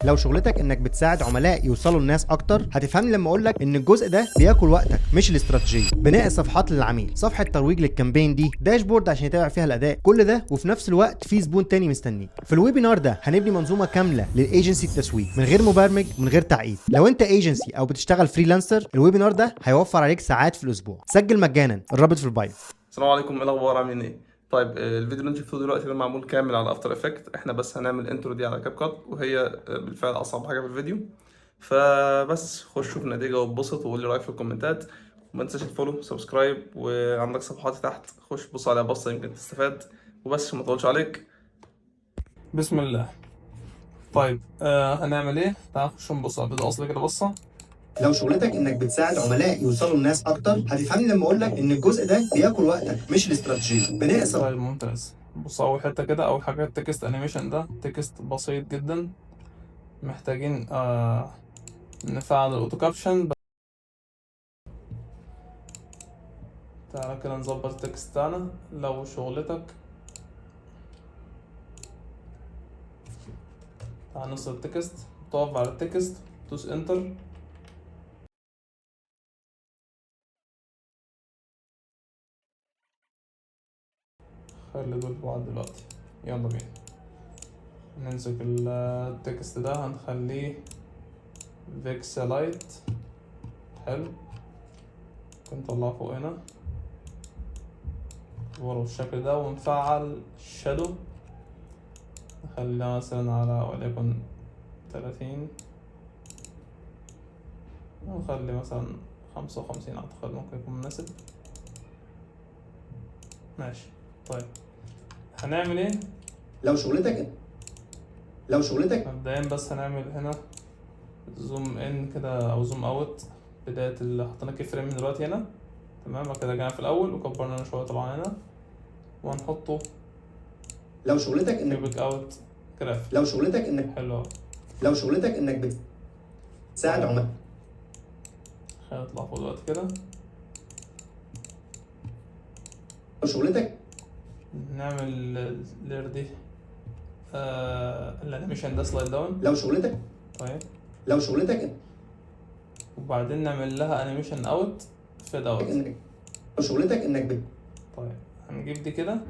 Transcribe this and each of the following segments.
لو شغلتك انك بتساعد عملاء يوصلوا للناس اكتر، هتفهمني لما اقول لك ان الجزء ده بياكل وقتك مش الاستراتيجيه. بناء الصفحات للعميل، صفحه ترويج للكامبين دي، داشبورد عشان يتابع فيها الاداء، كل ده وفي نفس الوقت في زبون تاني مستنيك. في الويبينار ده هنبني منظومه كامله للايجنسي التسويق من غير مبرمج ومن غير تعقيد. لو انت ايجنسي او بتشتغل فريلانسر، الويبينار ده هيوفر عليك ساعات في الاسبوع. سجل مجانا، الرابط في البايو. السلام عليكم، ايه الاخبار؟ عاملين ايه؟ طيب الفيديو اللي انتوا شفتوه دلوقتي ده معمول كامل على افتر افكت. احنا بس هنعمل انترو دي على كاب كات، وهي بالفعل اصعب حاجه في الفيديو. فبس خش شوف النتيجه واتبسط وقول لي رايك في الكومنتات. وما تنساش الفولو سبسكرايب، وعندك صفحاتي تحت خش بص عليها بصه يمكن تستفاد. وبس عشان ما اطولش عليك، بسم الله. طيب هنعمل ايه؟ تعال نخش نبص على الفيديو اصلا كده بصه. لو شغلتك انك بتساعد عملاء يوصلوا للناس اكتر، هتفهمني لما اقول لك ان الجزء ده بياكل وقتك مش الاستراتيجيه. بناء طيب ممتاز. بص اول حته كده، اول حاجه التكست انيميشن ده تكست بسيط جدا. محتاجين نفعل الاوتو كابشن. تعالى كده نظبط التكست بتاعنا. لو شغلتك، تعالى نوصل التكست، تقف على التكست، دوس انتر. خلي دول بعض دلوقتي. يلا بينا نمسك التكست ده، هنخليه فيكسلايت. حلو، ممكن نطلعه فوق هنا ورا بالشكل ده، ونفعل الشادو. نخليها مثلا على وليكن 30، ونخلي مثلا 55 اعتقد ممكن يكون مناسب. ماشي. طيب هنعمل ايه؟ لو شغلتك مبدئيا بس هنعمل هنا زوم ان كده او زوم اوت. بداية اللي حطينا كي فريم دلوقتي هنا، تمام. بعد كده رجعنا في الاول وكبرنا شوية طبعا هنا، وهنحطه لو شغلتك انك كيوبيك اوت جرافيك. لو شغلتك انك حلو. لو شغلتك انك بتساعد عملاء. خلينا نطلع فوق دلوقتي كده. لو شغلتك نعمل اللير دي الانيميشن ده سلايد داون. طيب لو شغلتك وبعدين نعمل لها انيميشن اوت فيد اوت. لو شغلتك انك طيب هنجيب دي كده.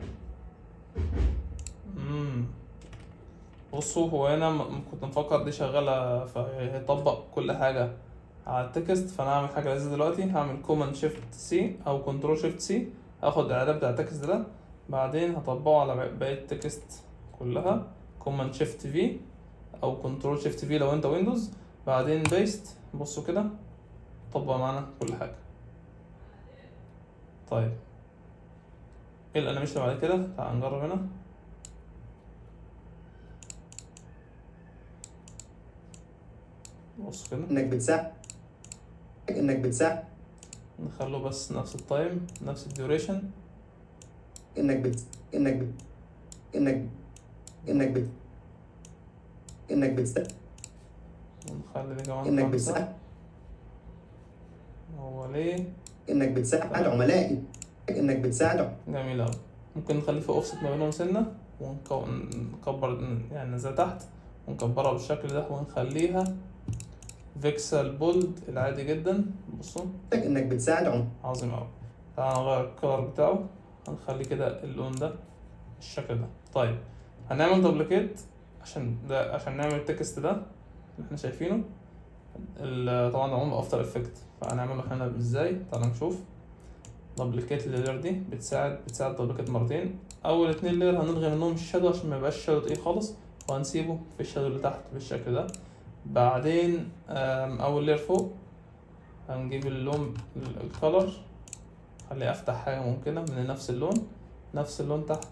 بصوا، هو هنا كنت مفكر دي شغالة فهيطبق كل حاجة على التكست. فانا هعمل حاجة لذيذة دلوقتي، هعمل كوماند شيفت سي او كنترول شيفت سي، هاخد الاعداد بتاع التكست ده، بعدين هطبقه على باقي التكست كلها. كوماند شيفت في او كنترول شيفت في لو انت ويندوز، بعدين بيست. بصوا كده طبق معانا كل حاجة. طيب ايه الانيميشن بعد كده؟ تعال نجرب هنا. بص كده انك بتساعد نخلو بس نفس التايم نفس الديوريشن. انك بت انك بت انك انك بت انك بتساعد ونخلي دي كمان انك 5. بتساعد هو ليه؟ انك بتساعد عملائي انك بتساعد. جميل اوي. ممكن نخلي في اوفست ما بينهم سنة، ونكبر يعني ننزل تحت ونكبرها بالشكل ده، ونخليها فيكسل بولد العادي جدا. بصوا انك بتساعد عظيم اوي. تعالى نغير الكلر بتاعه، هنخلي كده اللون ده الشكل ده. طيب هنعمل دوبليكيت عشان نعمل التكست ده اللي احنا شايفينه. طبعا ده معمول بافتر افكت، فهنعمله هنا ازاي؟ تعالى نشوف. دوبليكيت اللير دي بتساعد دوبليكيت مرتين. اول 2 لير هنلغي منهم الشادو عشان ما يبقاش الشادو تقيل خالص، وهنسيبه في الشادو اللي تحت بالشكل ده. بعدين اول لير فوق هنجيب اللون الكولر، خليه افتح حاجه ممكنه من نفس اللون تحت،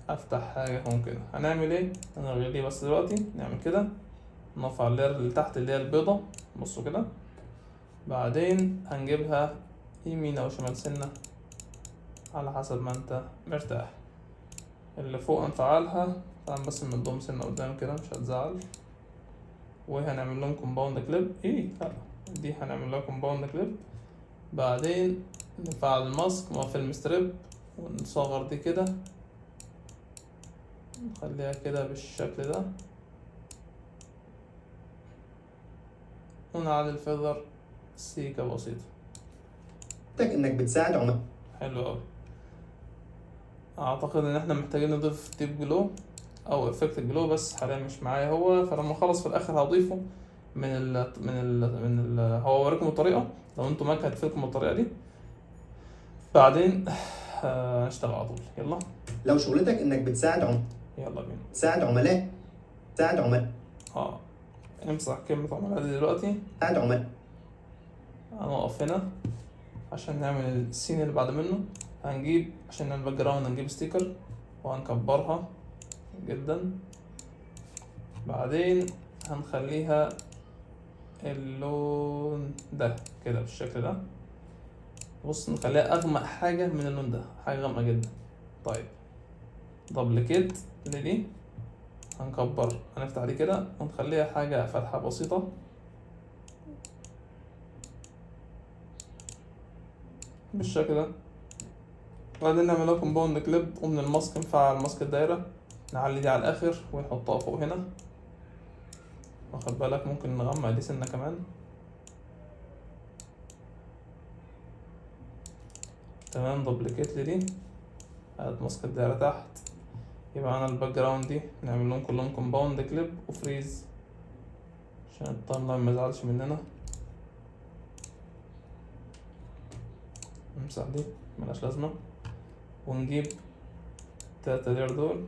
افتح حاجه ممكنه. هنعمل ايه؟ هنلغي بس دلوقتي نعمل كده، نرفع اللير اللي تحت اللي هي البيضه. بصوا كده. بعدين هنجيبها يمين او شمال سنه على حسب ما انت مرتاح. اللي فوق هنفعلها طبعا بس نمدهم سنه قدام كده مش هتزعل. وهنعمل لهم كومباوند كليب. لا دي هنعمل لها كومباوند كليب. بعدين نفعل الماسك مع فيلم ستريب، ونصغر دي كده نخليها كده بالشكل ده. ونعلي الفيذر سيكة بسيطة. انك بتساعد عملاء. حلو اوي. اعتقد ان احنا محتاجين نضيف ديب جلو او افكت جلو، بس حاليا مش معايا هو، فلما اخلص في الاخر هضيفه هو اوريكم الطريقة، لو انتوا معاك هتفيدكم الطريقة دي. بعدين هنشتغل على طول. يلا. لو شغلتك انك بتساعد يلا بينا. تساعد عملاء. تساعد عملاء. امسح كلمة عملاء دي دلوقتي. تساعد عملاء. هنقف هنا عشان نعمل السين اللي بعد منه. هنجيب عشان نعمل باك جراوند هنجيب ستيكر وهنكبرها جدا. بعدين هنخليها اللون ده كده بالشكل ده. بص نخليها اغمق حاجة من اللون ده، حاجة غامقة جدا. طيب دبليكيت لدي، هنكبر هنفتح دي كده ونخليها حاجة فتحة بسيطة بالشكل ده. بعدين نعملها كومباوند كليب، ومن الماسك نفعل ماسك الدايرة، نعلي دي على الآخر ونحطها فوق هنا. واخد بالك ممكن نغمق دي سنة كمان. تمام. دبليكيت لدي، هات ماسك الدايرة تحت. يبقى انا الباك جراوند دي نعمل لهم كلهم كومباوند كليب وفريز عشان التايم لاين ميزعلش مننا. نمسح دي ملهاش لازمة، ونجيب التلاتة لير دول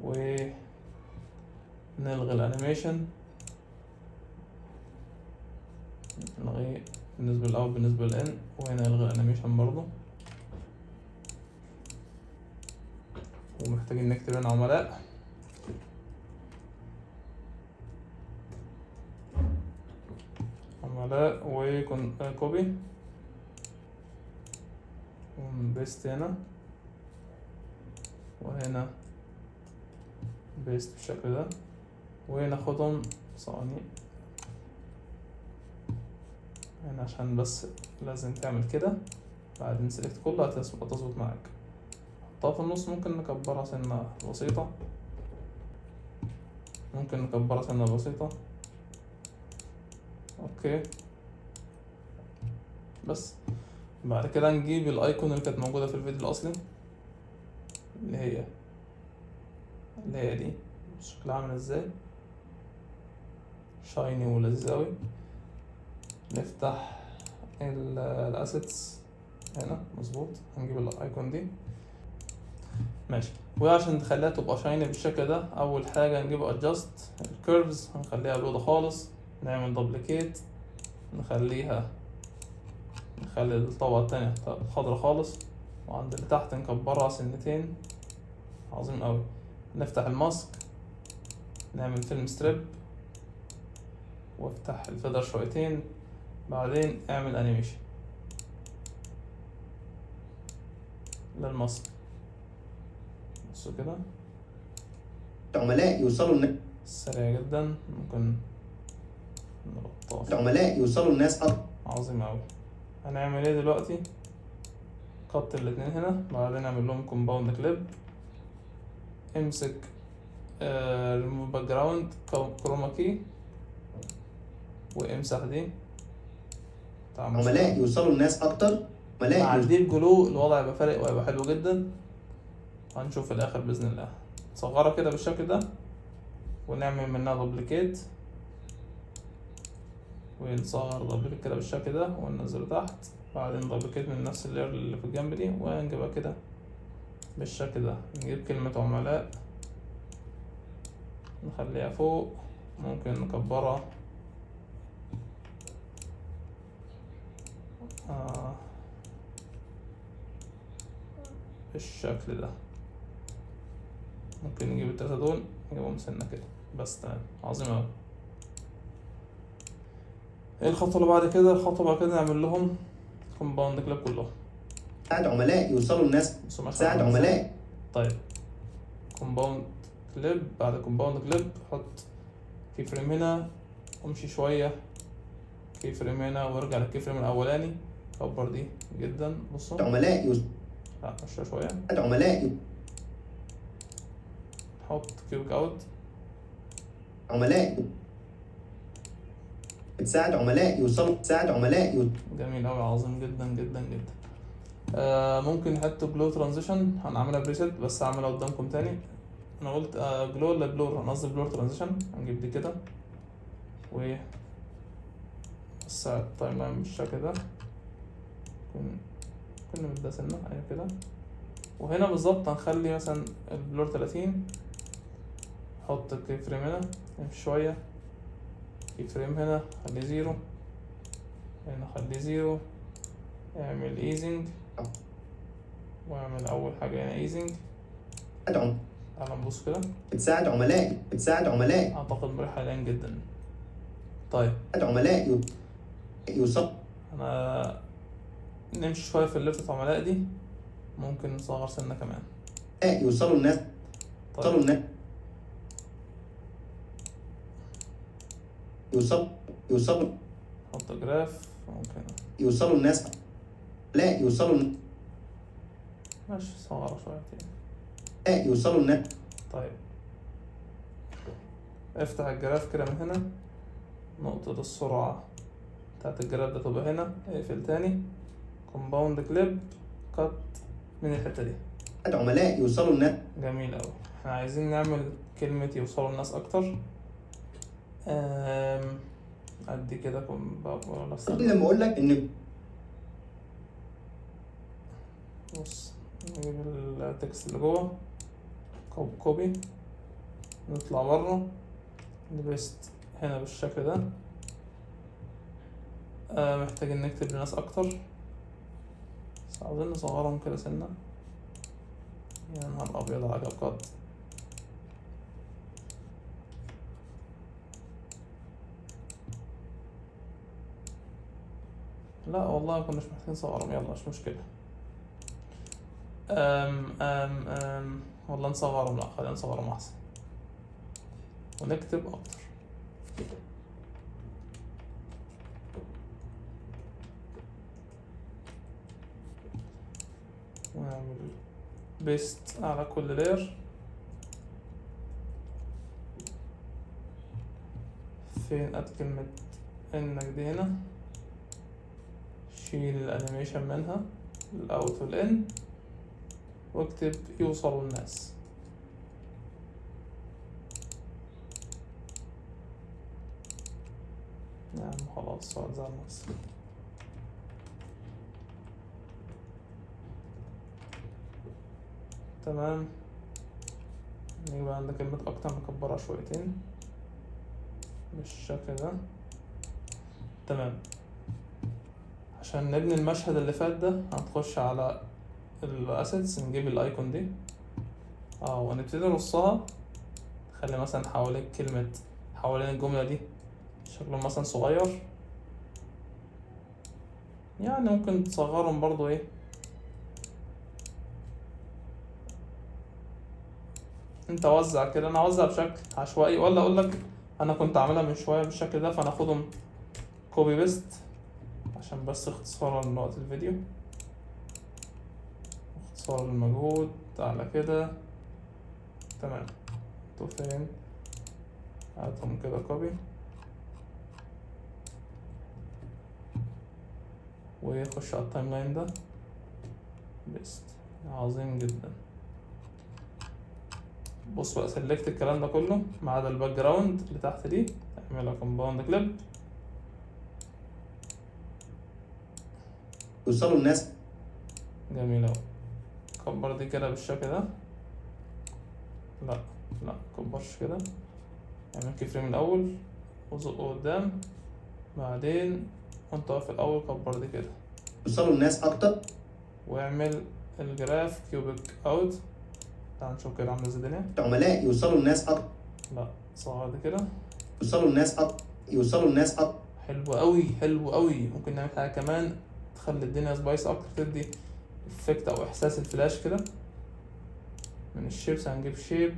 ونلغي الانيميشن. نلغي بالنسبة للأول بالنسبة للإن، وهنا نلغي الانيميشن برضو. ومحتاجين نكتب هنا عملاء. ويكون كوبي ونبيست هنا وهنا بيست بالشكل ده، وناخدهم ثواني هنا عشان بس لازم تعمل كده. بعدين سيلكت كله هتظبط معاك. حطها في النص، ممكن نكبرها سنة بسيطة، ممكن نكبرها سنة بسيطة. اوكي بس. بعد كده نجيب الايكون اللي كانت موجودة في الفيديو الاصلي، اللي هي دي شكلها عامل ازاي، شايني ولذيذ اوي. نفتح الاسيتس هنا مظبوط، هنجيب الايكون دي ماشي. وعشان نخليها تبقى شايني بالشكل ده، اول حاجة نجيب ادجاست الكيرفز، هنخليها بيضة خالص. نعمل دبليكيت، نخلي الطبقة التانية خضرا خالص، وعند اللي تحت نكبرها سنتين. عظيم اوي. نفتح الماسك، نعمل فيلم ستريب، وافتح الفيدر شويتين. بعدين اعمل انيميشن للماسك. بصوا كده عملاء يوصلوا سريع جدا. ممكن عملاء يوصلوا الناس أكتر. عظيم اوي. هنعمل ايه دلوقتي؟ قط الاتنين هنا، بعدين نعمل لهم كومباوند كليب. امسك ريموف باك جراوند كروما كي وامسح دي. عملاء يوصلوا الناس اكتر. مع الديب جلو الوضع يبقى فارق ويبقى حلو جدا. هنشوف في الاخر باذن الله. نصغرها كده بالشكل ده ونعمل منها دوبليكيت، ونصغر دوبليكيت كده بالشكل ده وننزله تحت. بعدين دوبليكيت من نفس اللير اللي في الجنب دي ونجيبها كده بالشكل ده. نجيب كلمة عملاء نخليها فوق، ممكن نكبرها بالشكل ده. ممكن نجيب التلاتة دول نجيبهم سنة كده بس. تمام. عظيم اوي. ايه الخطوة اللي بعد كده؟ الخطوة بعد كده نعمل لهم كومباوند كليب كلهم. ساعد عملاء يوصلوا الناس. ساعد عملاء. طيب كومباوند كليب. بعد كومباوند كليب حط كي فريم هنا، امشي شوية كي فريم هنا وارجع للكي فريم الاولاني. كبر دي جدا. بصوا عملاء لا مشيها شوية. عملاء حط كيوك اوت. عملاء بتساعد عملاء يوصلوا جميل أوي، عظيم جدا جدا جدا. ممكن نحط جلو ترانزيشن، هنعملها بريسيت بس هعملها قدامكم تاني. انا قلت جلو ولا بلور؟ هنقصد بلور ترانزيشن. هنجيب دي كده و بس التايم لاين بالشكل ده، كنا مدة سنة ايوه كده. وهنا بالظبط هنخلي مثلا البلور 30، نحط كي فريم هنا، نمشي شوية كي فريم هنا خليه 0، هنا خليه 0، اعمل ايزنج واعمل اول حاجة هنا ايزنج. تعال نبص كده. بتساعد عملاء اعتقد مريح حاليا جدا. طيب عملاء يوصل. انا نمشي شوية في الليفتة عملاء دي، ممكن نصغر سنة كمان. يوصلوا الناس. طيب. يوصلوا نحط جراف ممكن. يوصلوا الناس. لا يوصلوا. ماشي صغر شويتين. يوصلوا الناس. طيب افتح الجراف كده من هنا، نقطة السرعة بتاعت الجراف ده تبقى هنا، اقفل تاني، كومباوند كليب كات من الحتة دي. عملاء يوصلوا الناس. جميل أوي. احنا عايزين نعمل كلمة يوصلوا الناس أكتر. أدي كده لما أقول لك إن بص، نجيب التكست اللي جوه، كوبي، نطلع بره، نبست هنا بالشكل ده. محتاجين نكتب لناس أكتر، بس عاوزين نصغرهم كده سنة. يا نهار أبيض على جبكات. لا والله مكناش محتاجين نصغرهم، يلا مش مشكلة. والله نصغرهم، لا خلينا نصغرهم أحسن ونكتب أكتر. ونعمل بيست على كل لاير. فين اد كلمة انك دي هنا، شيل الانيميشن منها الاوت والان، واكتب يوصلوا الناس. نعم خلاص صار زي الناس. تمام. نيجي بقى عند كلمة أكتر، نكبرها شويتين بالشكل ده. تمام. عشان نبني المشهد اللي فات ده هنخش على الأسيتس، نجيب الأيكون دي ونبتدي نرصها. نخلي مثلا حوالين الجملة دي شكله مثلا صغير، يعني ممكن تصغرهم برضو انت وزع كده. انا اوزع بشكل عشوائي، ولا اقول لك انا كنت عاملها من شويه بالشكل ده، فناخدهم كوبي بيست عشان بس اختصارا لوقت الفيديو، اختصار المجهود على كده. تمام. انتوا فين؟ هاتهم كده كوبي ويخش على التايم لاين ده بيست. عظيم جدا. بص بقى، سلكت الكلام ده كله ما عدا الباك جراوند اللي تحت دي، اعملها كومباوند كليب. يوصلوا الناس. جميل اوي. كبر دي كده بالشكل ده. لا كبرش كده. اعمل كي فريم الاول وزقه قدام، بعدين وانت واقف الاول كبر دي كده. يوصلوا الناس اكتر. واعمل الجراف كيوبيك اوت. تعال نشوف كده عامله ازاي الدنيا. عملاء يوصلوا الناس اكتر. لا صغر دي كده. يوصلوا الناس اكتر. حلو قوي. ممكن نعمل حاجه كمان تخلي الدنيا سبايس اكتر، تدي افكت او احساس الفلاش كده. من الشيبس هنجيب شيب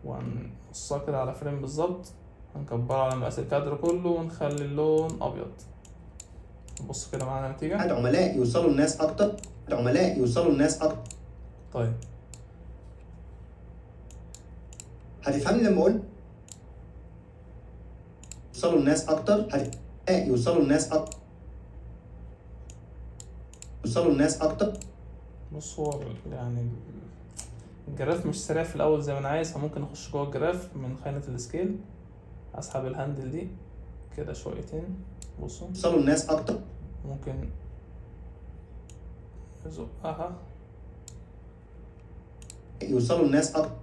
وهنقصها كده على فريم بالظبط، هنكبرها على مقاس الكادر كله ونخلي اللون ابيض. بص كده معانا النتيجه. عملاء يوصلوا الناس اكتر. طيب هتفهمني لما اقول يوصلوا الناس اكتر. يوصلوا الناس اكتر. بص هو يعني الجراف مش سريع في الاول زي ما انا عايز، فممكن اخش جوه الجراف من خانة السكيل، اسحب الهاندل دي كده شويتين. بصوا يوصلوا الناس اكتر. ممكن ازقها يوصلوا الناس اكتر.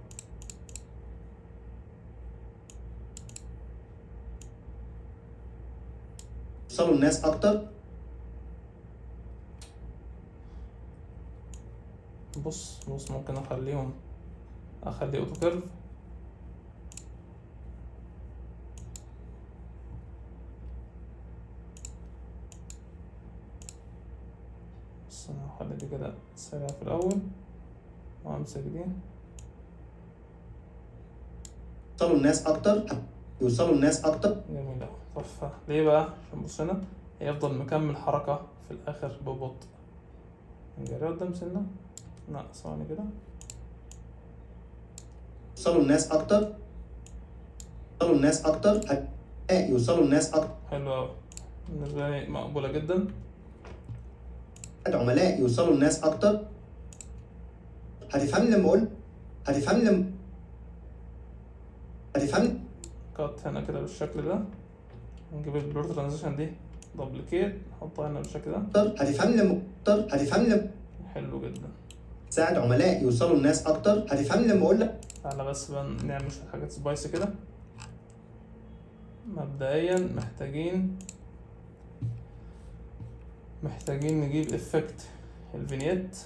يوصلوا الناس اكتر. بص ممكن اخلي اوتو كيرف. بص انا هخلي دي كده سريع في الاول وامسك دي. يوصلوا الناس اكتر. جميل اوي. طب ليه بقى؟ عشان بص هنا هيفضل مكمل حركة في الاخر ببطء. نجري قدام سنة، لا ثواني كده. يوصلوا الناس اكتر. يوصلوا الناس اكتر. حلو اوي، بالنسبة لي مقبولة جدا. عملاء يوصلوا الناس اكتر. هتفهمني لما اقول كات هنا كده بالشكل ده، نجيب البلور ترانزيشن دي دوبليكيت نحطها هنا بالشكل ده. هتفهمني لما حلو جدا. ساعد عملاء يوصلوا الناس اكتر. هتفهمني لما اقول لك. تعالى بس بقى نعمل شوية حاجات سبايسي كده. مبدئيا محتاجين نجيب افكت الفينيت،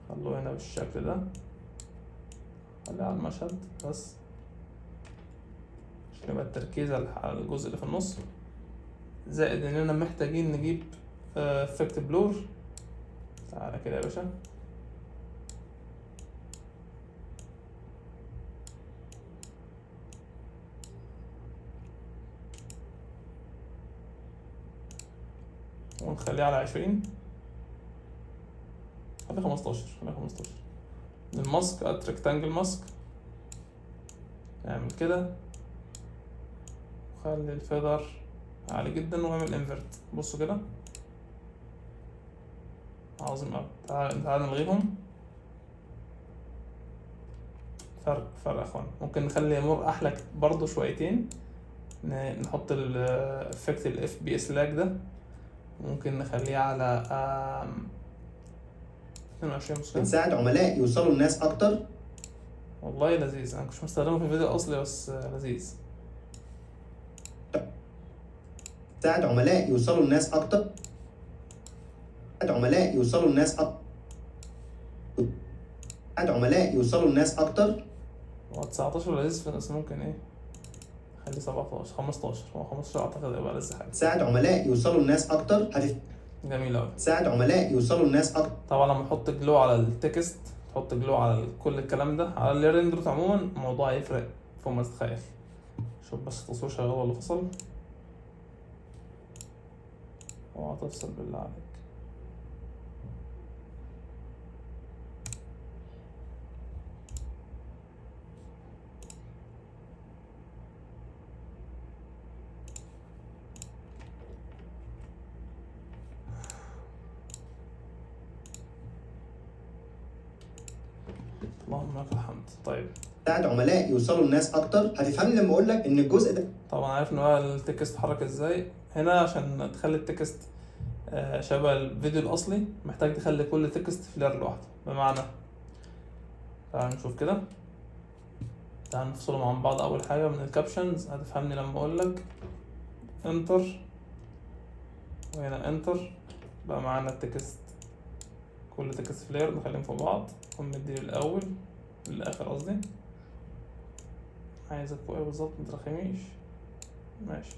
خلوه هنا بالشكل ده، خليه على المشهد بس عشان يبقى التركيز على الجزء اللي في النص. زائد اننا محتاجين نجيب افكت بلور. تعالى كده يا باشا، ونخليه على 20، خليه 15. الماسك ات ريكتانجل ماسك، نعمل كده وخلي الفيدر عالي جدا واعمل انفرت. بصوا كده عظيم اوي. تعالى نلغيهم. فرق يا اخوان. ممكن نخلي امور احلى برضو شويتين، نحط الافكت الاف بي اس لاج ده، ممكن نخليه على 22 مسلم. بنساعد عملاء يوصلوا الناس اكتر. والله لذيذ، انا كنتش مستخدمه في الفيديو الاصلي بس لذيذ. ساعد عملاء يوصلوا الناس اكتر. عملاء يوصلوا الناس اكتر. عملاء يوصلوا الناس اكتر. هو 19 لذيذ بس ممكن ايه خليه 17 15. هو 15 اعتقد هيبقى لذيذ حاجه. ساعد عملاء يوصلوا الناس اكتر. جميل اوي. ساعد عملاء يوصلوا الناس اكتر. طبعا لما احط جلو على التكست، تحط جلو على كل الكلام ده على الريندرز عموما، الموضوع هيفرق فوق ما تتخيل. شوف بس التصوير شغال ولا فصل. اوعى تفصل بالله عليك. اللهم لك الحمد. طيب ساعد عملاء يوصلوا الناس اكتر. هتفهمني لما اقول لك ان الجزء ده طبعا عارف ان هو التكست اتحرك ازاي هنا. عشان تخلي التكست شبه الفيديو الاصلي محتاج تخلي كل تكست فلير لوحده. بمعنى تعال نشوف كده، تعال نفصلهم عن بعض. اول حاجه من الكابشنز هتفهمني لما اقول لك انتر وهنا انتر، بقى معانا التكست كل تكست فلير نخليهم فوق بعض ونمدي الاول للاخر قصدي. عايزك فوق ايه بالظبط مترخميش. ماشي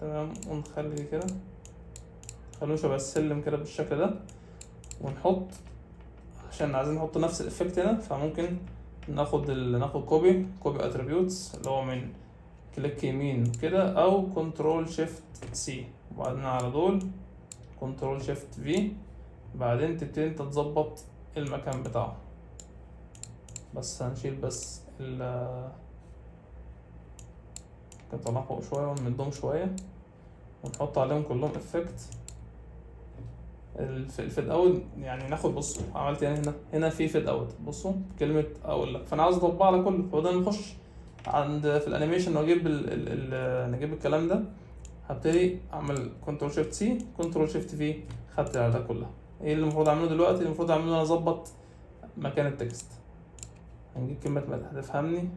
تمام. ونخلي كده خلوه شبه السلم كده بالشكل ده. ونحط عشان عايزين نحط نفس الافكت هنا، فممكن ناخد كوبي اتريبيوتس اللي هو من كليك يمين كده او كنترول شيفت سي، وبعدين على دول كنترول شيفت في، بعدين تبتدي انت تظبط المكان بتاعه. بس هنشيل بس نطلعهم فوق شوية ونمدهم شوية ونحط عليهم كلهم افكت. الفيد اوت يعني ناخد، بصوا عملت يعني هنا في فيد اوت، بصوا كلمة اقول لك، فانا عاوز اطبقها على كله. فبدل نخش عند في الانيميشن واجيب نجيب الكلام ده، هبتدي اعمل كنترول شيفت سي كنترول شيفت في، خدت على ده كلها. ايه اللي المفروض اعمله دلوقتي؟ المفروض اعمله انا اظبط مكان التكست. هنجيب كلمة هتفهمني،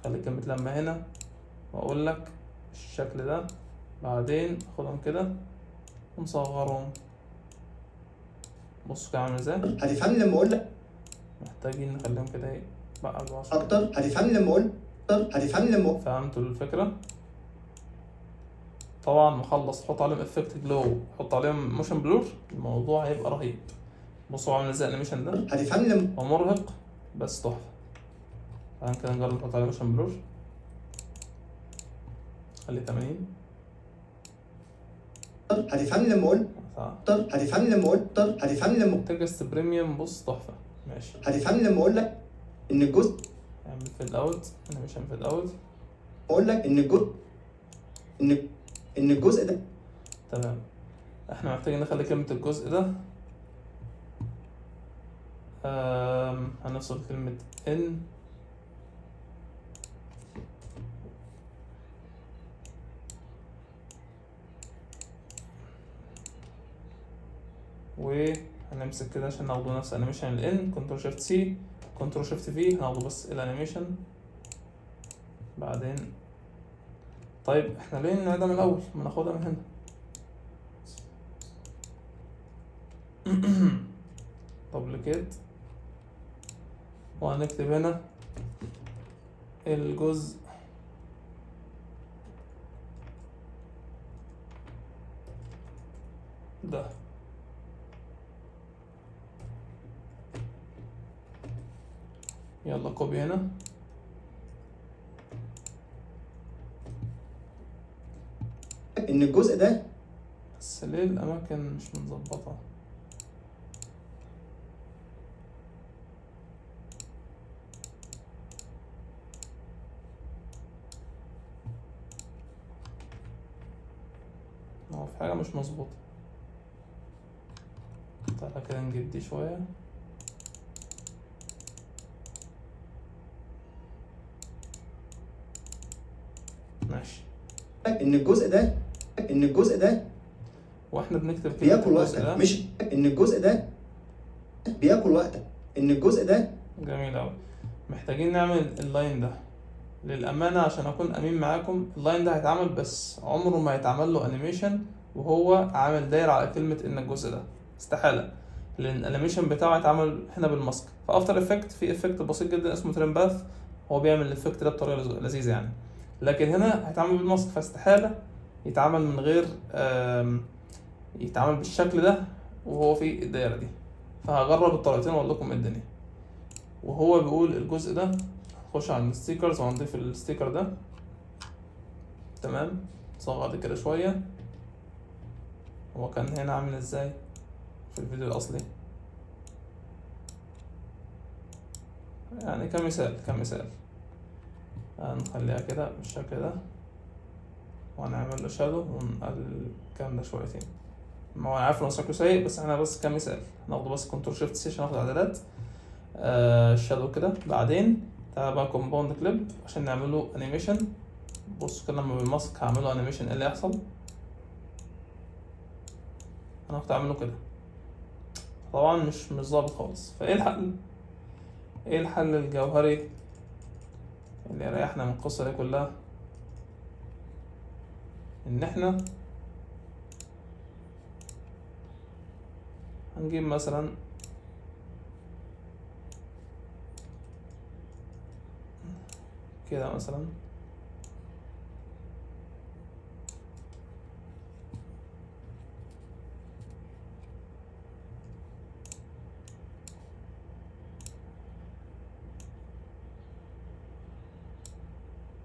خلي كلمة لما هنا واقول لك الشكل ده، بعدين اخدهم كده ونصغرهم. بصوا كده عامل ازاي. هتفهمني لما اقول لك محتاجين نخليهم كده ايه بقى اكتر. هتفهمني لما اقول اكتر. هتفهمني لما فهمتوا الفكرة؟ طبعا مخلص حط عليهم افكت جلو، حط عليهم موشن بلور، الموضوع هيبقى رهيب. بصوا عامل ازاي الانيميشن ده، هتفهمني لما هو مرهق بس تحفة. تعالى كده نجرب نحط عليه موشن بلور، خليه 80. هتفهمني لما اقول اكتر. هتفهمني لما اقول اكتر. هتفهمني لما تكست بريميوم، بص تحفة. ماشي، هتفهمني لما اقول لك ان الجزء، اعمل فيد اوت، انيميشن فيد اوت، اقول لك ان الجزء ان الجزء ده تمام. احنا محتاجين نخلي كلمة الجزء ده هنفصل كلمة ان وهنمسك كده عشان ناخده نفس انيميشن الان، كنترول شيفت سي كنترول شيفت في، هناخده بس الانيميشن بعدين. طيب احنا ليه نعيدها من الاول؟ ما ناخدها من هنا. دوبليكيت، وهنكتب هنا الجزء ده. يلا كوبي هنا، ان الجزء ده بس ليه الاماكن مش متظبطه؟ هو في حاجه مش مظبوطه. تعالى كده نجيب دي شويه. ماشي، ان الجزء ده واحنا بنكتب كلمه بياكل الجزء وقتك. ده، مش ان الجزء ده بياكل وقتك. ان الجزء ده جميل أوي. محتاجين نعمل اللاين ده للأمانة عشان أكون أمين معاكم. اللاين ده هيتعمل بس عمره ما هيتعمل له أنيميشن وهو عامل داير على كلمة إن الجزء ده، استحالة، لأن الأنيميشن بتاعه هيتعمل هنا بالماسك. فأفتر إفكت في إفكت بسيط جدا اسمه تريم باث، هو بيعمل الإفكت ده بطريقة لذيذة يعني، لكن هنا هيتعمل بالماسك، فاستحالة يتعمل من غير يتعمل بالشكل ده وهو في الدايرة دي. فهجرب الطريقتين وأقول لكم إيه الدنيا. وهو بيقول الجزء ده، نخش على الستيكرز وهنضيف الستيكر ده. تمام، صغر كده شوية. هو كان هنا عامل ازاي في الفيديو الأصلي؟ يعني كمثال هنخليها كده بالشكل ده، وهنعمل له شادو ونقلل الكلام ده شويتين. ما هو أنا عارف إنه شكله سيء بس احنا بس كمثال هناخده بس كنترول شيفت سي عشان ناخد اعدادات الشادو كده. بعدين تعالى بقى كومباوند كليب عشان نعمله انيميشن. بص كده لما بالماسك هعمله انيميشن، ايه اللي هيحصل؟ انا كنت اعمله كده، طبعا مش ظابط خالص. فايه الحل؟ ايه الحل الجوهري اللي يريحنا من القصة دي كلها؟ ان احنا هنجيب مثلا كده مثلا،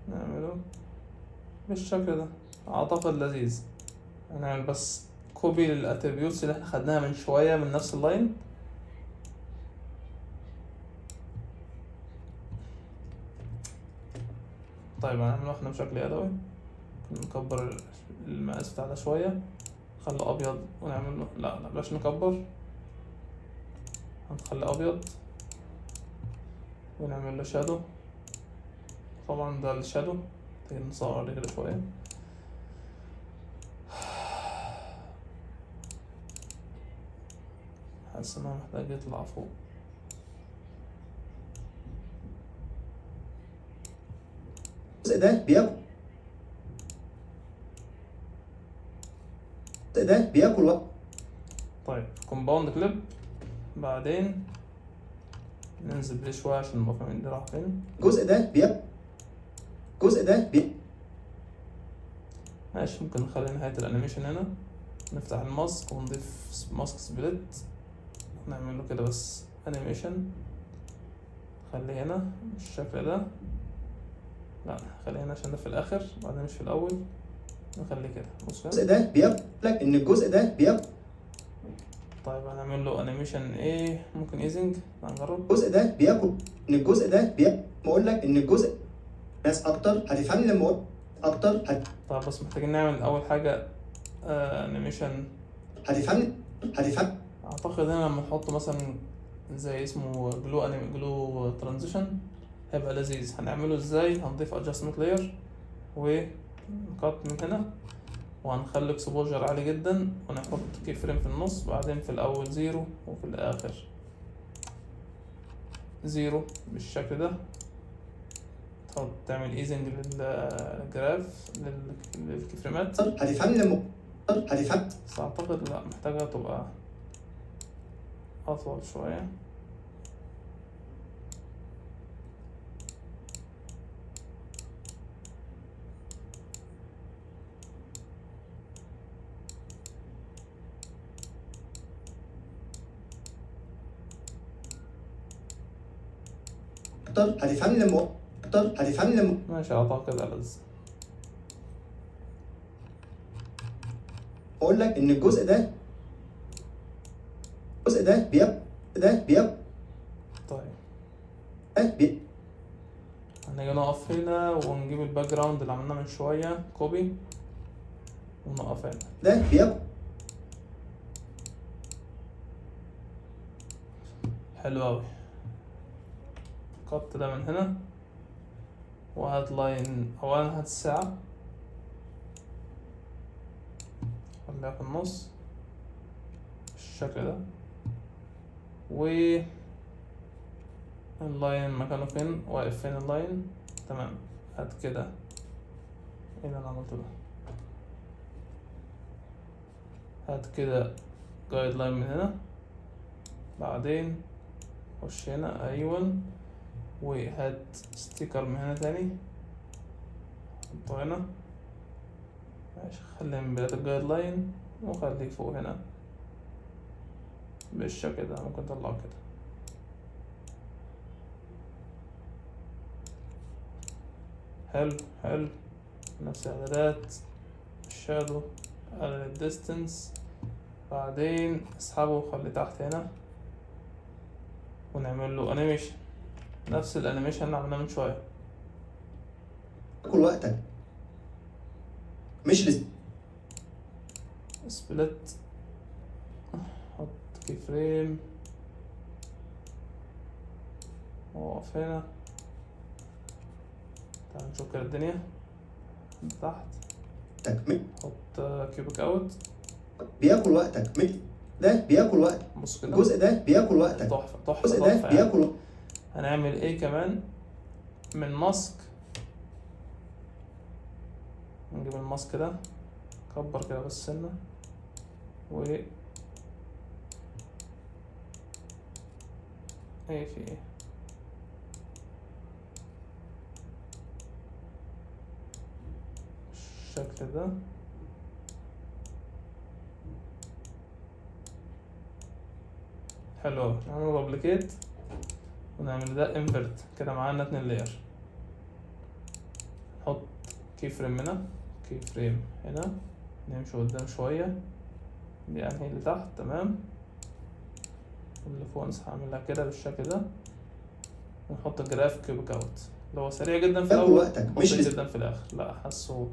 نعمله بالشكل ده، اعتقد لذيذ. هنعمل بس كوبي للاتريبيوتس اللي احنا خدناها من شوية من نفس اللاين. طيب هنعمله احنا بشكل يدوي، نكبر المقاس بتاع ده شوية، نخليه أبيض ونعمل له، لا بلاش نكبر، هنخليه أبيض ونعمل له شادو. طبعا ده الشادو، نصغر عليه كده شوية. حاسس إن هو محتاج يطلع فوق. الجزء ده بياكل وقت. طيب كومباوند كليب، بعدين ننزل بيه شوية عشان نبقى فاهمين دي راح فين. الجزء ده ماشي، ممكن نخلي نهاية الأنيميشن هنا، نفتح الماسك ونضيف ماسك سبليت، نعمل له كده بس أنيميشن، خليه هنا بالشكل ده، لا خليه هنا عشان ده في الآخر بعدين مش في الأول، نخليه كده. بص الجزء ده بياكل لك ان الجزء ده بياكل. طيب هنعمل له أنيميشن إيه؟ ممكن إيزنج، هنجرب. الجزء ده بياكل ان الجزء ده بقول لك ان الجزء ناس اكتر هتفهمني لما اقول اكتر طيب بس محتاجين نعمل أول حاجة أنيميشن. هتفهم. أعتقد هنا لما نحط مثلا زي اسمه جلو ترانزيشن هيبقى لذيذ. هنعمله ازاي؟ هنضيف adjustment layer ونقط من هنا، وهنخلي اكسبوجر عالي جدا، ونحط كي فريم في النص، بعدين في الاول 0 وفي الاخر 0 بالشكل ده. تحط تعمل ايزنج للجراف للكي فريمات. هتفهمني لما بس اعتقد لا، محتاجة تبقى اطول شوية. هتفهمني لما ماشي، اعتقد ألذ. اقول لك ان الجزء ده بياكل. طيب هنيجي نقف هنا ونجيب الباك جراوند اللي عملناه من شوية، كوبي، ونقف هنا. ده بياكل. حلو أوي. قط ده من هنا، وهات لاين، أولا هات الساعة خليها في النص بالشكل ده، و اللاين مكانه فين، واقف فين اللاين، تمام. هات كده، ايه اللي انا عملته ده، هات كده جايد لاين من هنا، بعدين خش هنا، ايوه، وهات ستيكر من هنا تاني حطه هنا، ماشي، خليه من بداية الجايد لاين وخليه فوق هنا بالشكل ده. ممكن تطلعه كده. حلو. نفس الاعدادات، الشادو، قلل الديستنس، بعدين اسحبه وخليه تحت هنا، ونعمل له انيميشن، نفس الانيميشن اللي عملناه من شويه. كل وقتك مش سبليت، حط كي فريم واقف هنا. تعال نشوف كده الدنيا تحت. حط كيوبيك اوت، بياكل وقتك. ده بياكل وقت. بص كده، الجزء ده بياكل وقتك. تحفه. الجزء ده يعني. بياكل. هنعمل ايه كمان من ماسك؟ نجيب الماسك ده، كبر كده بس سنه، و ايه في ايه، الشكل ده. حلو اوي. نعمل دوبليكيت ونعمل ده انفرت كده، معانا 2 لاير. نحط كي فريم هنا، كي فريم هنا، نمشي قدام شوية، دي انهي اللي تحت، تمام. اللي فوق هعملها كده بالشكل ده، ونحط جراف كيوبيك اوت اللي هو سريع جدا في بياكل الاول وقتك، مش بطيء لس- جدا في الاخر. لا حاسه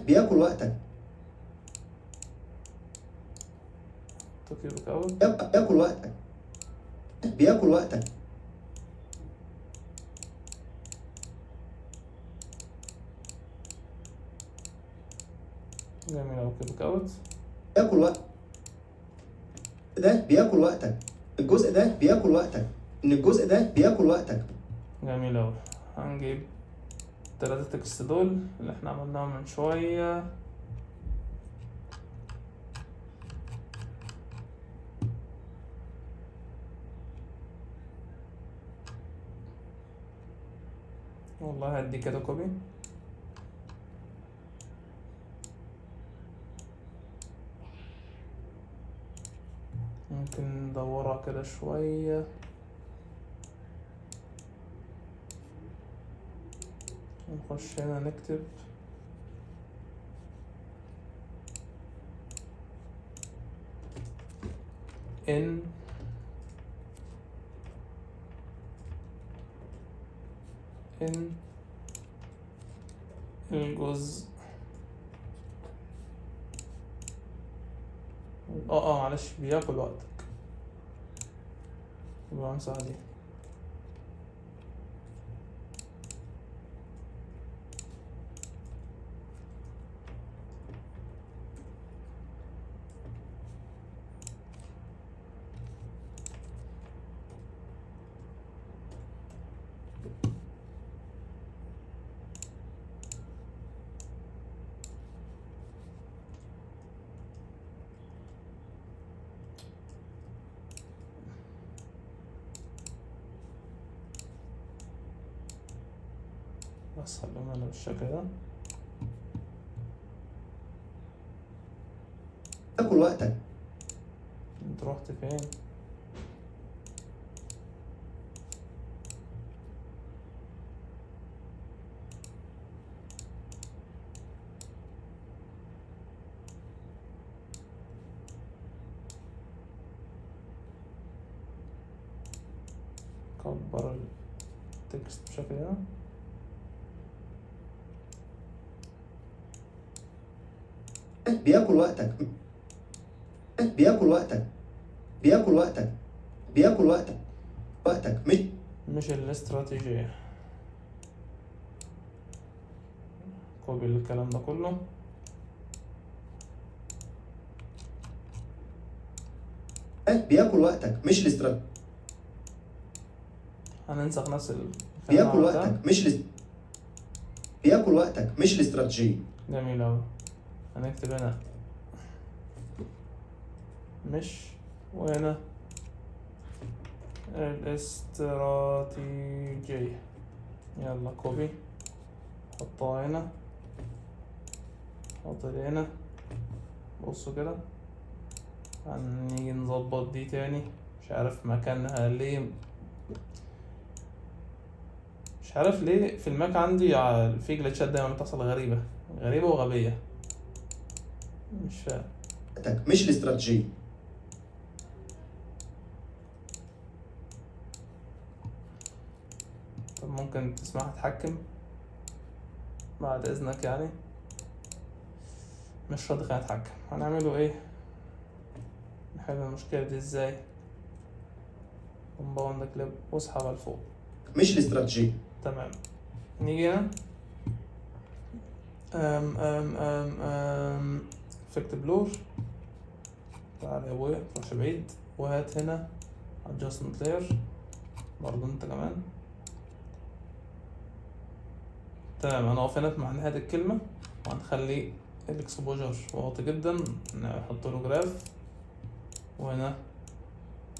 بياكل وقتك، كيوبيك اوت. بياكل وقتك، بياكل وقتك، جميل اوي كيوبيك اوت. بياكل وقت ده بياكل وقتك، الجزء ده بياكل وقتك، ان الجزء ده بياكل وقتك. جميل اوي. هنجيب التلاتة تكست دول اللي احنا عملناهم من شوية. والله هدي كده كوبي. ممكن ندورها كده شوية. نخش هنا نكتب in الجزء معلش بياكل وقتك، يبقى امسح دي. بس خلونا انا بالشكل ده. بياكل وقتك، انت رحت فين؟ كبر التكست بالشكل ده. بياكل وقتك، بياكل وقتك، بياكل وقتك، بياكل وقتك، وقتك مش الاستراتيجية. كوبي الكلام ده كله. بياكل وقتك مش الاستراتيجي. هننسخ نفس بياكل وقتك مش بياكل وقتك مش الاستراتيجية. جميل أوي. هنكتب هنا مش، وهنا الاستراتيجية. يلا كوبي، حطها هنا، حط دي هنا. بصوا كده، هنيجي نظبط دي تاني. مش عارف مكانها ليه، مش عارف ليه في الماك عندي في جلتشات دايما بتحصل غريبة وغبية. مش فاهم. وقتك مش الاستراتيجية. طب ممكن تسمح اتحكم بعد اذنك يعني؟ مش راضي خليني اتحكم. هنعمله ايه؟ نحل المشكلة دي ازاي؟ كومباوند كليب واسحبها لفوق. مش الاستراتيجية. تمام. نيجي هنا افكت بلور. تعال يا ابويا متروحش بعيد، وهات هنا adjustment layer برضه انت كمان. تمام. هنقف هنا مع نهاية الكلمة، وهنخلي الاكسبوجر واطي جدا، نحط له جراف. وهنا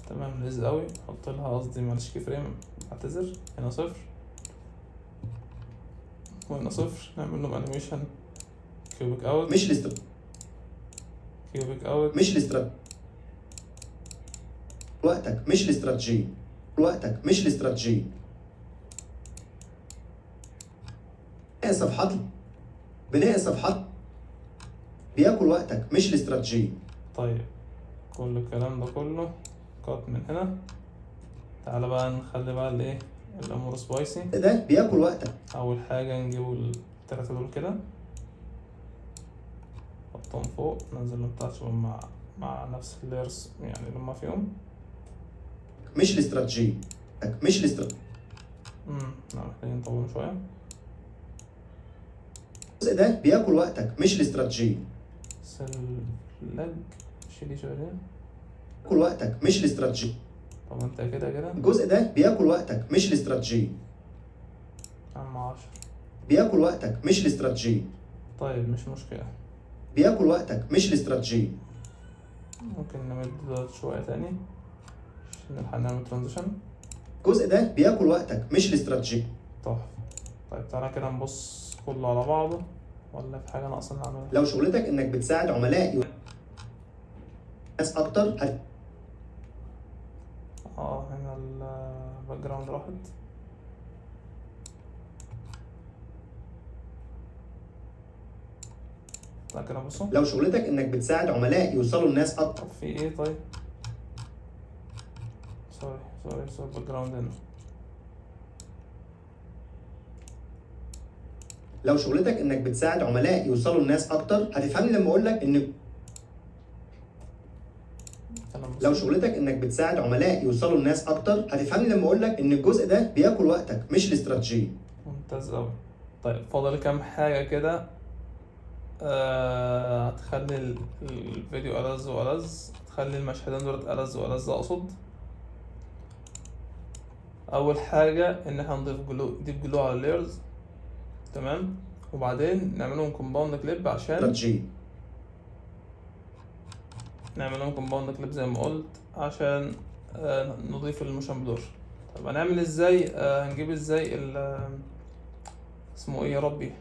تمام لذيذ قوي. نحط لها قصدي معلش كي فريم، اعتذر. هنا 0 وهنا 0. نعمل لهم انيميشن كيوبيك اوت مش الاستراتيجية. كيوبيك اوت. مش الاستراتيجية. وقتك مش الاستراتيجية. وقتك مش الاستراتيجية. بناء صفحات بياكل وقتك مش الاستراتيجية. طيب كل الكلام ده كله كات من هنا. تعالى بقى نخلي بقى الايه الامور سبايسي ده بياكل وقتك. اول حاجه نجيبوا التلاتة دول كده، نحطهم فوق، ننزلهم تحت مع نفس اللايرز يعني اللي هما فيهم. مش الاستراتيجية، مش الاستراتيجية. محتاجين نطولهم شويه. الجزء ده بياكل وقتك مش الاستراتيجية. سلج شيلي شويه دي. بياكل وقتك مش الاستراتيجية. طب انت كده الجزء ده بياكل وقتك مش الاستراتيجية. عم 10 بياكل وقتك مش الاستراتيجية. طيب مش مشكلة، بياكل وقتك مش الاستراتيجية. ممكن نمد دوت شوية تاني عشان نلحق نعمل ترانزيشن. الجزء ده بياكل وقتك مش الاستراتيجية. تحفة. طيب تعالى كده نبص كله على بعضه، ولا في حاجة ناقصة نعملها؟ لو شغلتك انك بتساعد عملاء ناس اكتر هنا الباك جراوند راحت. تعالى كده بصوا. لو شغلتك انك بتساعد عملاء يوصلوا لناس اكتر. طب في ايه طيب؟ سوري الباك جراوند هنا. لو شغلتك انك بتساعد عملاء يوصلوا لناس اكتر هتفهمني لما اقول لك ان لو شغلتك انك بتساعد عملاء يوصلوا لناس اكتر هتفهمني لما اقول لك ان الجزء ده بياكل وقتك مش الاستراتيجية. ممتاز قوي. طيب فاضل كام حاجة كده هتخلي الفيديو ألذ وألذ، تخلي المشهدين دول ألذ وألذ أقصد. أول حاجة إن احنا نضيف جلو على اللايرز، تمام، وبعدين نعملهم كومباوند كليب عشان استراتيجية. نعملهم كومباوند كليب زي ما قلت عشان نضيف الموشن بلور. طب هنعمل ازاي؟ هنجيب ازاي اسمه ايه يا ربي،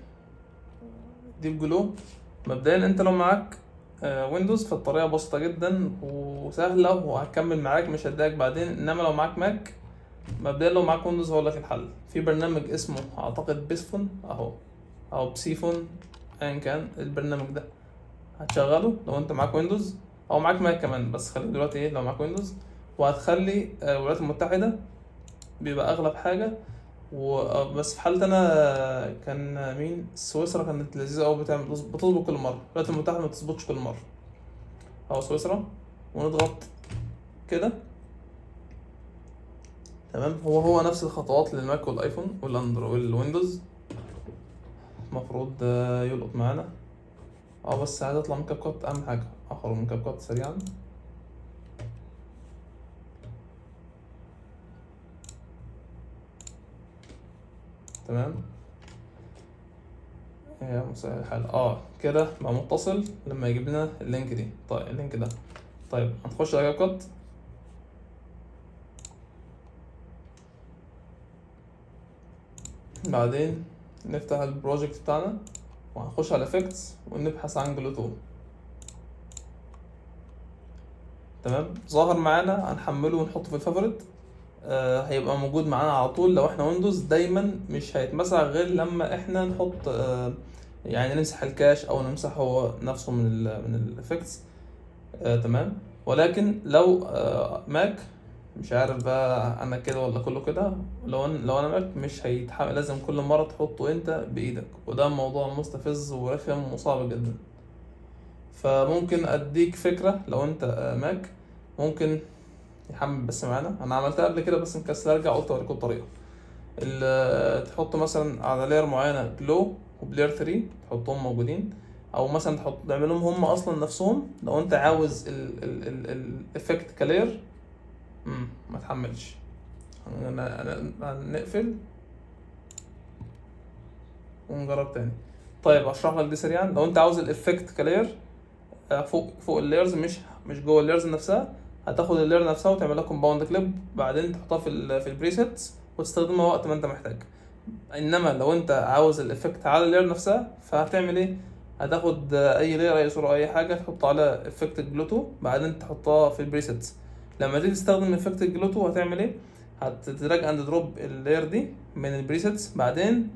ديب جلو. مبدئيا انت لو معاك ويندوز فالطريقه بسيطه جدا وسهله وهتكمل معاك مش هتضايقك بعدين، انما لو معاك ماك مبدئيا لو معاك ويندوز هقول لك الحل. في برنامج اسمه اعتقد بيسفون او بسيفون ايا كان البرنامج ده، هتشغله لو انت معاك ويندوز او معاك ماك كمان، بس خليك دلوقتي ايه لو معاك ويندوز، وهتخلي الولايات المتحده بيبقى اغلب حاجه بس في حالتي انا كان مين سويسرا كانت لذيذه قوي، بتظبط كل مره. الولايات المتحده ما بتظبطش كل مره، او سويسرا، ونضغط كده تمام. هو نفس الخطوات للماك والايفون والويندوز، المفروض يلقط معانا. بس عايز اطلع من كاب كات، اهم حاجه اخرج من كاب كات سريعا. تمام يا مسهل الحال. كده بقى متصل لما يجيب لنا اللينك دي. طيب اللينك ده، طيب هنخش على كاب كات، بعدين نفتح البروجكت بتاعنا وهنخش على افكتس ونبحث عن جلوتو. تمام، ظاهر معانا، هنحمله ونحطه في الفافوريت. هيبقى موجود معانا على طول. لو احنا ويندوز دايما مش هيتمسح غير لما احنا نحط يعني نمسح الكاش او نمسح هو نفسه من الافكتس. تمام، ولكن لو ماك مش عارف بقى انا كده ولا كله كده، لو انا ماك مش هيتحمل، لازم كل مره تحطه انت بايدك، وده موضوع مستفز ورخم وصعب جدا. فممكن اديك فكره، لو انت ماك ممكن يحمل بس معانا. انا عملتها قبل كده بس مكسل ارجع، قلت اوريكم الطريقه. تحط مثلا على لاير معينه جلو وبلاير 3 تحطهم موجودين، او مثلا تعملهم هم اصلا نفسهم لو انت عاوز الافكت كلاير. ما تحملش، هنقفل ونجرب تاني. طيب اشرح لك دي سريعا. لو انت عاوز الافكت كلاير فوق اللايرز مش جوه اللايرز نفسها، هتاخد اللاير نفسها وتعملها كومباوند كليب، بعدين تحطها في البريسيتس وتستخدمها وقت ما انت محتاج. انما لو انت عاوز الافكت على اللاير نفسها فهتعمل ايه؟ هتاخد اي لاير، اي صوره، اي حاجه، تحط على افكت جلوتو، بعدين تحطها في البريسيتس. لما تيجي تستخدم افكت جلوتو هتعمل ايه؟ هتدراج اند دروب اللاير دي من البريسيتس، بعدين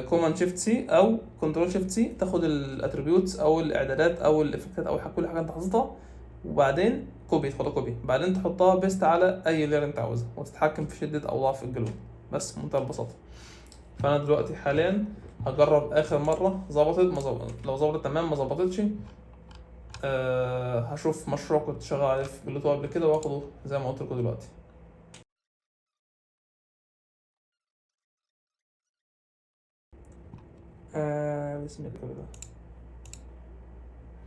كوماند شيفت سي او كنترول شيفت سي تاخد الاتريبيوتس او الاعدادات او الافكتات او كل حاجه انت حاططها، وبعدين كوبي، تاخدها كوبي، بعدين تحطها بيست على اي لاير انت عاوزها، وتتحكم في شده او ضعف الجلو. بس بمنتهى البساطة. فانا دلوقتي حاليا هجرب اخر مرة ظبطت ما ظبطت، لو ظبطت تمام ما ظبطتش هشوف مشروع كنت شغال عليه في بلوتو قبل كده واخده زي ما قلت لكم دلوقتي. بسم الله كده.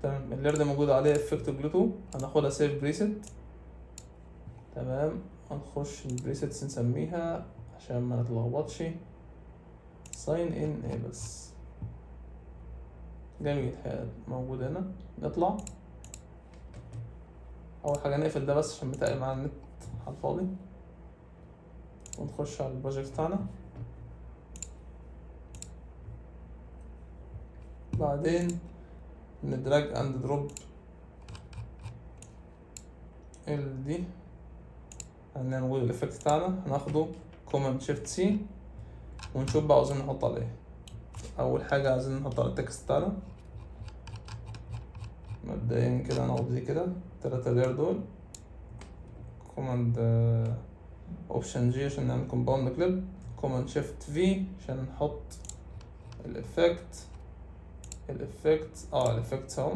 تمام، اللير ده موجود عليه افكت بلوتو، هناخدها سيف بريست. تمام، هنخش البريسيتس نسميها عشان ما نتلخبطش ساين ان ايه بس. جميل، موجود هنا. نطلع اول حاجه نقفل ده بس عشان بتقل معانا النت على الفاضي، ونخش على البروجكت بتاعنا. بعدين ندراج اند دروب دي، هنلاقي موجود الافكت بتاعنا، هناخده كوماند شيفت سي ونشوف بقى عاوزين نحط عليه. اول حاجه عايزين نحط على التكست بتاعنا مبدئيا كده، هناخد دي كده 3 لير دول، كوماند اوبشن جي عشان نعمل كومباوند كليب، كوماند شيفت في عشان نحط الافكت الافكت اهو.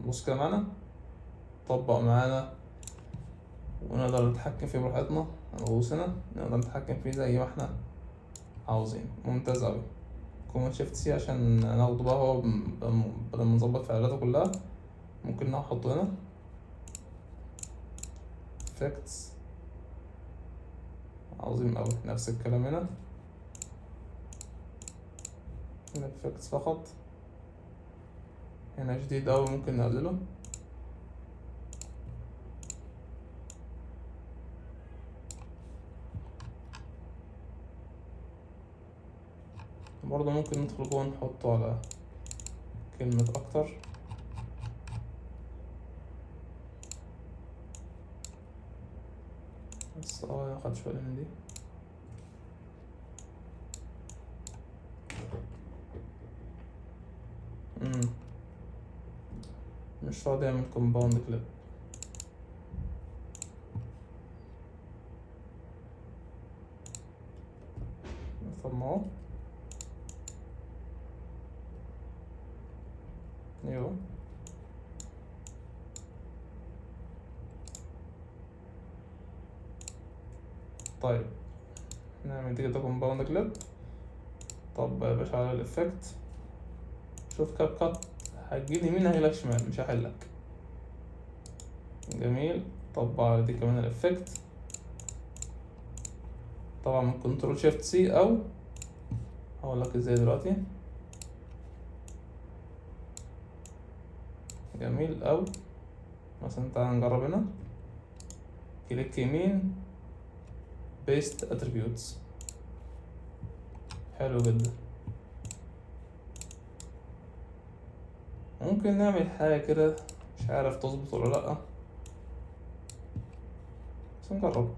بص كده معانا طبق معانا ونقدر نتحكم فيه براحتنا، هندوس هنا نقدر نتحكم فيه زي ما احنا عاوزين. ممتاز اوي. كوماند شيفت سي عشان ناخده بقى، هو بدل ما نظبط فعالاته كلها ممكن نحطه هنا effects. عظيم اوي، نفس الكلام هنا effects فقط. هنا جديد اوي ممكن نقلله. برضه ممكن ندخل جوه نحطه على كلمة اكتر. بس مخدش بالي من دي. مش راضي يعمل كومباوند كليب. نفرمعه. ايوه طيب، نعمل دي كده كومباوند كليب. طب يا باشا على الافكت، شوف كاب كات هتجيلي يمين هجيلك شمال، مش هحلك. جميل، طب على دي كمان الافكت، طبعا من كنترول شيفت سي، او هقولك ازاي دلوقتي. جميل، او مثلا تعالى نجرب هنا، كليك يمين بيست اتريبيوتس. حلو جدا. ممكن نعمل حاجة كده مش عارف تظبط ولا لأ، بس نجرب.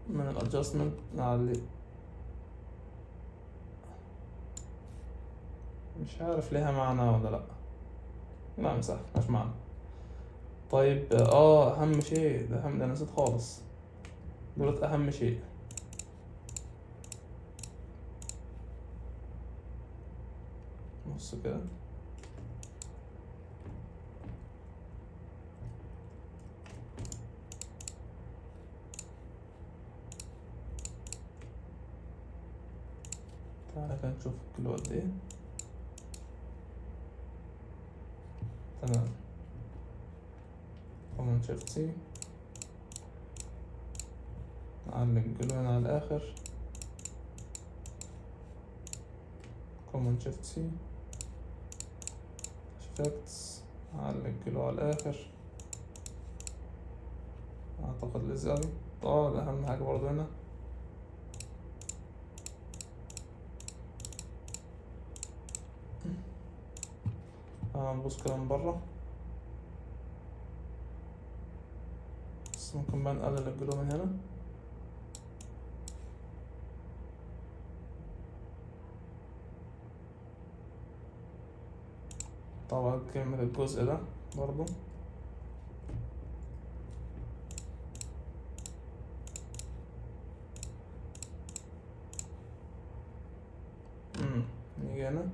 من الادجستمنت نعلي، مش عارف ليها معنى ولا لأ. لا مسح مش معنى. طيب اهم شيء ده، اهم ده نسيت خالص، دولت اهم شيء. بص كده، تعالى كده نشوف كله قد ايه. تمام، كوماند شيفت سي، نعلق الجلو هنا على الاخر، كوماند شيفت سي، افكتس، نعلق الجلو على الاخر. اعتقد لذيذ اوي. ده اهم حاجة برضه هنا. نبص كده من برا، بس ممكن بقى نقلل الجلو من هنا. طبعا كلمة الجزء ده برضو نيجي هنا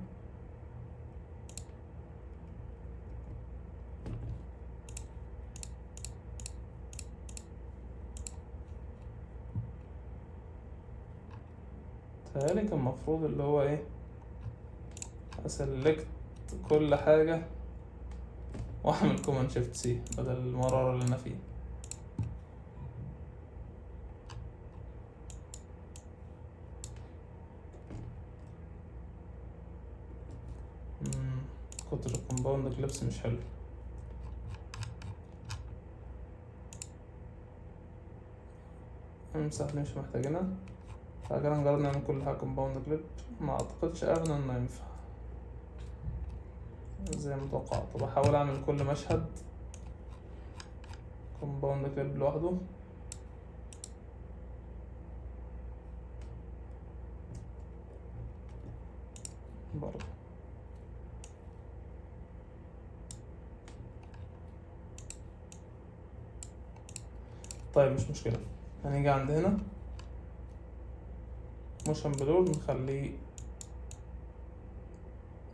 تهيألي كان المفروض اللي هو ايه اسلكت كل حاجة واعمل كوماند شيفت سي بدل المرارة اللي انا فيه. كتر الكومباوند كليبس مش حلو. امسح دي مش محتاجينها. فكده نجرب نعمل كل حاجة كومباوند كليب، ما اعتقدش ابدا انه ينفع زي ما توقعت. طب احاول اعمل كل مشهد كومباوند كليب لوحده. برضه طيب مش مشكلة. هنيجي عند هنا موشن بلور نخليه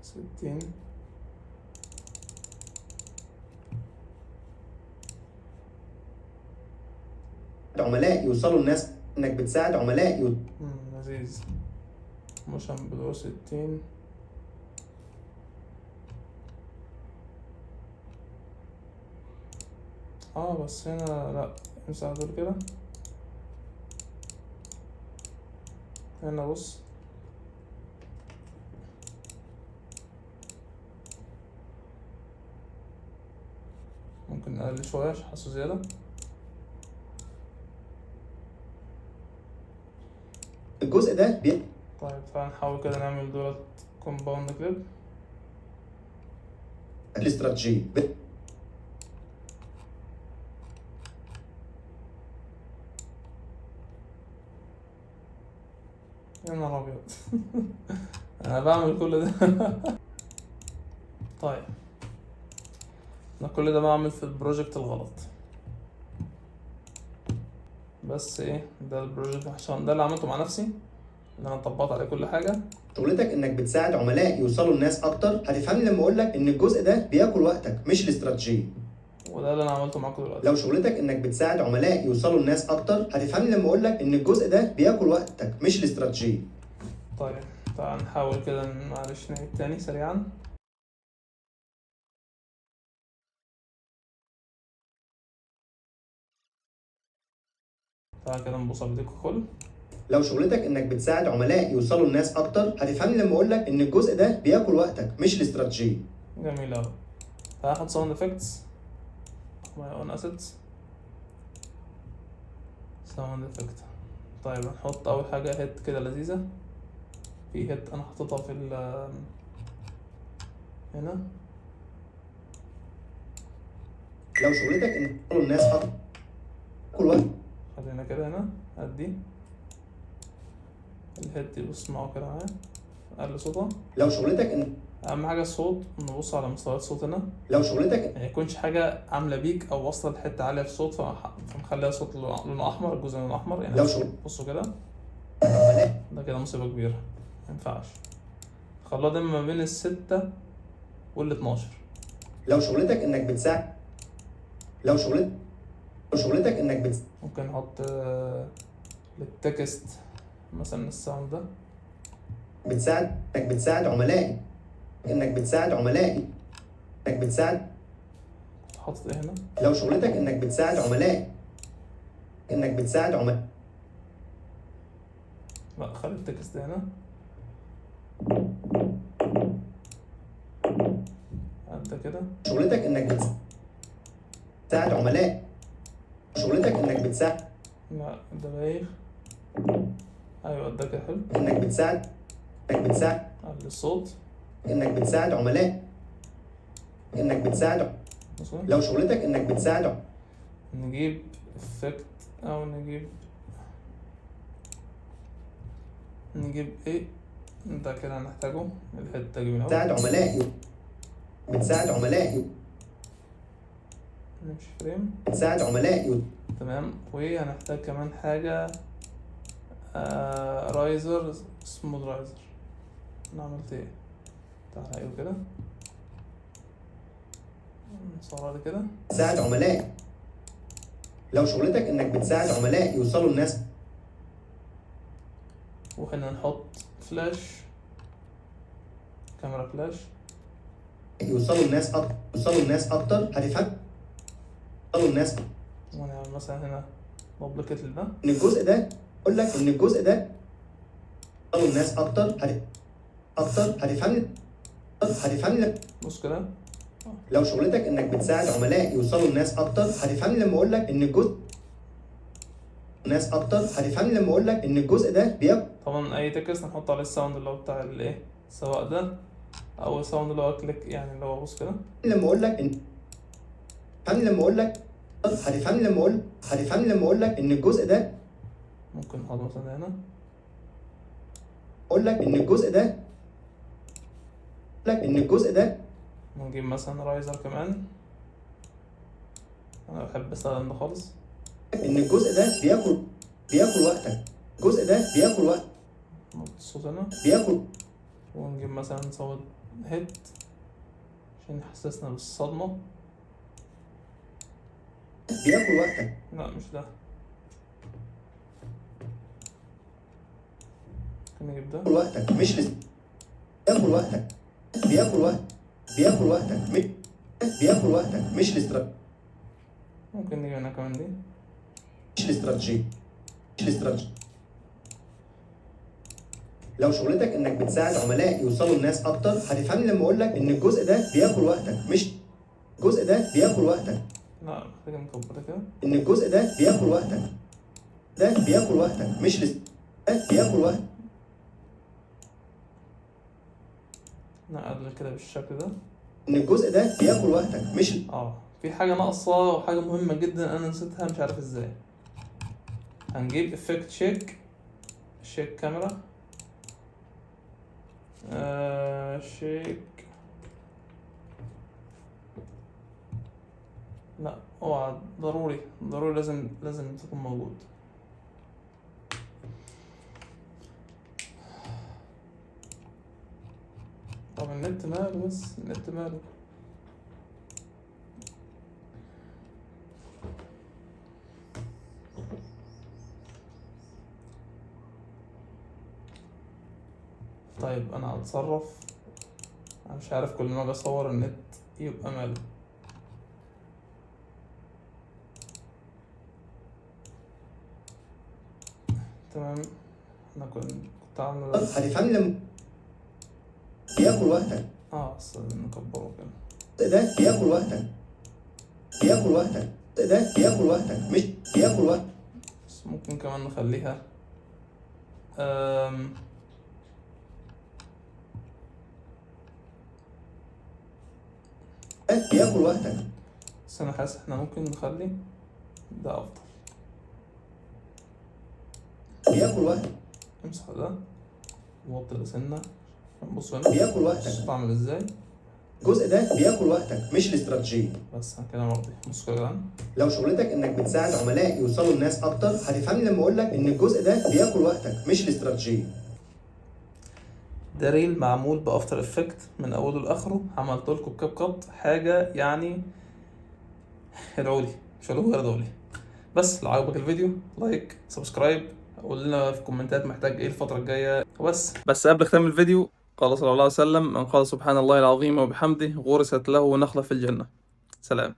60. عملاء يوصلوا الناس انك بتساعد عملاء لذيذ. موشن بلور 60. بس هنا لا، امسح دول كده. هنا بص ممكن نقلل شوية عشان حاسه زيادة. الجزء ده طيب تعالى نحاول كده نعمل دولت كومباوند كليب. الاستراتيجية يا نهار ابيض انا بعمل كل ده طيب انا كل ده بعمل في البروجكت الغلط. بس ايه ده البروجكت عشان ده اللي عملته مع نفسي، اللي انا طبقت عليه كل حاجه. شغلتك انك بتساعد عملاء يوصلوا الناس اكتر، هتفهمني لما اقول لك ان الجزء ده بياكل وقتك مش الاستراتيجية. وده اللي انا عملته معاكم دلوقتي. لو شغلتك انك بتساعد عملاء يوصلوا الناس اكتر، هتفهمني لما اقول لك ان الجزء ده بياكل وقتك مش الاستراتيجية. طيب تعال نحاول كده معلش نعيد تاني سريعا. تعال كده نبص على الفيديو كله. لو شغلتك انك بتساعد عملاء يوصلوا الناس اكتر، هتفهمني لما اقول لك ان الجزء ده بياكل وقتك مش الاستراتيجية. جميل اوي. تعال ناخد ساوند افكتس ماي اون اسيتس ساوند افكت. طيب هنحط اول حاجه هيت كده لذيذه. في هيت انا حاططها في هنا. لو شغلتك انك يوصلوا الناس اكتر كل وقت، خلينا كده هنا ادي الهيت دي. بص معاه كده معايا اقل صوتها. لو شغلتك ان اهم حاجه الصوت، نبص على مستويات الصوت هنا. لو شغلتك يعني يكونش حاجه عامله بيك او واصله لحته عاليه في الصوت فمخليها صوت لونه احمر، الجزء لونه احمر يعني. لو شغل بصوا كده ده كده مصيبه كبيره، مينفعش. خلوها دايما ما بين 6 وال12. لو شغلتك انك بتساعد لو شغلتك انك ممكن نحط للتكست مثلا الساوند ده بتساعد عملائي انك بتساعد عملائي انك بتساعد. حاطط ايه هنا؟ لو شغلتك انك بتساعد عملائي انك بتساعد عملاء. لا خلي التكست هنا. ده كده. شغلتك انك بتساعد عملاء. شغلتك انك بتساعد. لا ده بايخ. ايوه ده كده حلو. انك بتساعد على الصوت. انك بتساعد عملاء انك بتساعد. لو شغلتك انك بتساعد نجيب افكت او نجيب ايه ده كده هنحتاجه الحته دي من الاول. بتساعد عملاء نمشي فريم. بتساعد عملاء تمام. وهنحتاج كمان حاجه رايزر، سموث رايزر. انا عملت ايه؟ تعالى ايوه كده نصورها دي كده. تساعد عملاء. لو شغلتك انك بتساعد عملاء يوصلوا الناس، وهنا نحط فلاش، كاميرا فلاش، يوصلوا الناس اكتر، يوصلوا الناس اكتر، هتفهم، يوصلوا الناس. ونعمل مثلا هنا دوبليكيت لده. ان الجزء ده اقول لك ان الجزء ده يوصلوا الناس اكتر، اكتر، هتفهمني. بص كده لو شغلتك انك بتساعد عملاء يوصلوا الناس اكتر، هتفهمني لما اقول لك ان الجزء الناس اكتر، هتفهمني لما اقول لك ان الجزء ده طبعا اي تكست نحط عليه الساوند اللي هو بتاع الايه، سواء ده او الساوند اللي هو كليك، يعني اللي هو بص كده. لما اقول لك ان هتفهمني لما اقول لك ان الجزء ده، ممكن نحط مثلا هنا اقول لك ان الجزء ده، ونجيب مثلا رايزر كمان، انا بحب استخدم ده خالص. ان الجزء ده بياكل وقتك، الجزء ده بياكل وقت، نحط الصوت هنا بياكل، ونجيب مثلا نصوت هيت عشان يحسسنا بالصدمة. بياكل وقتك. لا مش ده، ممكن نجيب ده. وقتك مش بياكل وقتك، بياكل وقتك مش ممكن نجيب هنا كمان دي، مش الاستراتيجية. لو شغلتك انك بتساعد عملاء يوصلوا الناس اكتر، هتفهمني لما اقول لك ان الجزء ده بياكل وقتك، مش الجزء ده بياكل وقتك. لا محتاج نكبر كده. ان الجزء ده بياكل وقتك، مش ده بياكل وقتك. نقلل كده بالشكل ده. ان الجزء ده بياكل وقتك مش في حاجة ناقصة وحاجة مهمة جدا انا نسيتها، مش عارف ازاي. هنجيب افكت شيك كاميرا، شيك، لا اوعى، ضروري لازم تكون موجود. طب النت ماله، بس النت ماله. طيب انا هتصرف، انا مش عارف كل ما اجي اصور النت يبقى ماله. تمام، انا كنت عامل هتفهمني لما بياكل وقتك. بس نكبره كده. ده بياكل وقتك، ده بياكل وقتك مش بياكل وقت. بس ممكن كمان نخليها بياكل وقتك. بس انا حاسس احنا ممكن نخلي ده افضل. بياكل وقتك. امسح ده ووطي ده سنة، بص هنا بياكل وقتك. الصوت عامل ازاي. الجزء ده بياكل وقتك مش الاستراتيجية. بس انا كده مرضي. بص كده يا جدعان، لو شغلتك انك بتساعد عملاء يوصلوا الناس اكتر، هتفهمني لما اقول لك ان الجزء ده بياكل وقتك مش الاستراتيجية. ده ريل معمول بافتر افكت من اوله لاخره، عملت لكم كاب كات حاجه يعني ادعوا لي، مش هقول غير ادعوا لي. بس لو عجبك الفيديو لايك سبسكرايب، قول لنا في الكومنتات محتاج ايه الفتره الجايه. وبس قبل ختام الفيديو قال صلى الله عليه وسلم: من قال سبحان الله العظيم وبحمده غرست له نخله في الجنه. سلام.